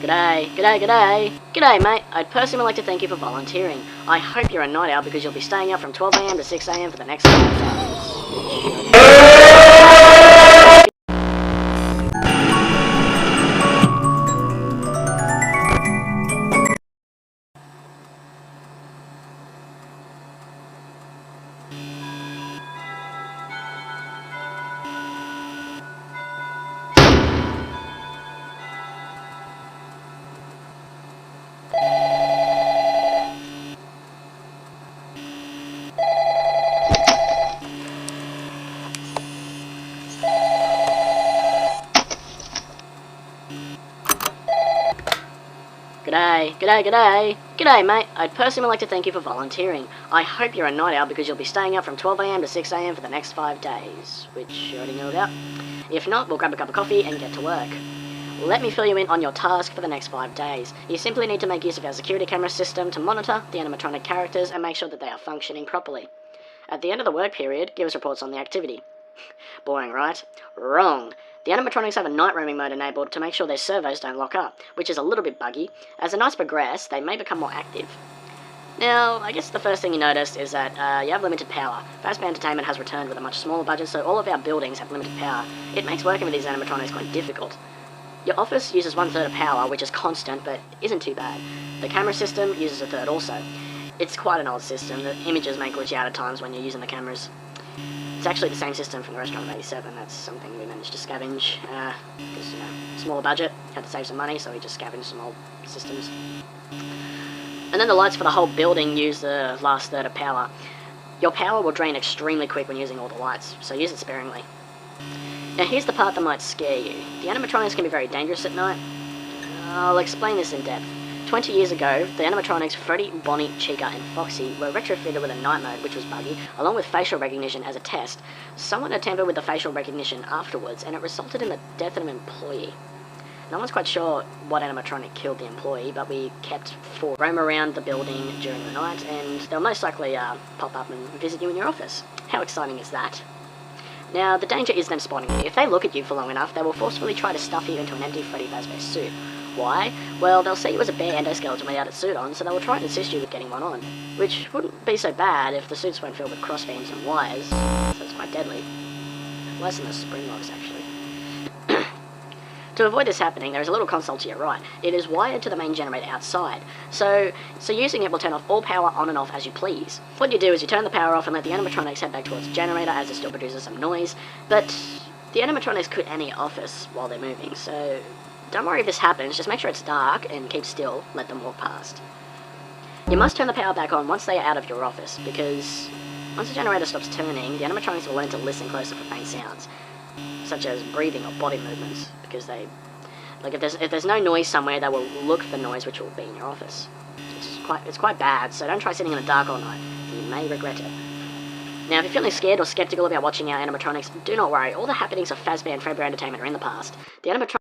G'day, g'day, g'day. G'day, mate. I'd personally like to thank you for volunteering. I hope you're a night owl because you'll be staying up from 12 AM to 6 AM for the next 5 days. G'day, g'day, g'day. G'day, mate. I'd personally like to thank you for volunteering. I hope you're a night owl because you'll be staying up from 12 AM to 6 AM for the next 5 days, which you already know about. If not, we'll grab a cup of coffee and get to work. Let me fill you in on your task for the next 5 days. You simply need to make use of our security camera system to monitor the animatronic characters and make sure that they are functioning properly. At the end of the work period, give us reports on the activity. Boring, right? Wrong. The animatronics have a night roaming mode enabled to make sure their servos don't lock up, which is a little bit buggy. As the nights progress, they may become more active. Now, I guess the first thing you notice is that you have limited power. Fazbear Entertainment has returned with a much smaller budget, so all of our buildings have limited power. It makes working with these animatronics quite difficult. Your office uses 1/3 of power, which is constant, but isn't too bad. The camera system uses 1/3 also. It's quite an old system. The images may glitch out at times when you're using the cameras. It's actually the same system from the restaurant of 87. That's something we managed to scavenge, because, you know, smaller budget, had to save some money, so we just scavenged some old systems. And then the lights for the whole building use the last third of power. Your power will drain extremely quick when using all the lights, so use it sparingly. Now here's the part that might scare you. The animatronics can be very dangerous at night. I'll explain this in depth. 20 years ago, the animatronics Freddy, Bonnie, Chica and Foxy were retrofitted with a night mode, which was buggy, along with facial recognition as a test. Someone had tampered with the facial recognition afterwards, and it resulted in the death of an employee. No one's quite sure what animatronic killed the employee, but we kept 4 roam around the building during the night, and they'll most likely pop up and visit you in your office. How exciting is that? Now, the danger is them spotting you. If they look at you for long enough, they will forcefully try to stuff you into an empty Freddy Fazbear suit. Why? Well, they'll see you as a bare endoskeleton without its suit on, so they will try and assist you with getting one on. Which wouldn't be so bad if the suits weren't filled with crossbeams and wires, so it's quite deadly. Less than the spring locks, actually. To avoid this happening, there is a little console to your right. It is wired to the main generator outside, so using it will turn off all power on and off as you please. What you do is you turn the power off and let the animatronics head back towards the generator as it still produces some noise, but the animatronics could enter your office while they're moving, so don't worry if this happens, just make sure it's dark and keep still, let them walk past. You must turn the power back on once they are out of your office, because once the generator stops turning, the animatronics will learn to listen closer for faint sounds, such as breathing or body movements, because they, like, if there's no noise somewhere, they will look for noise which will be in your office. It's quite bad, so don't try sitting in the dark all night. You may regret it. Now, if you're feeling scared or skeptical about watching our animatronics, do not worry. All the happenings of Fazbear and Fredbear Entertainment are in the past. The animatronics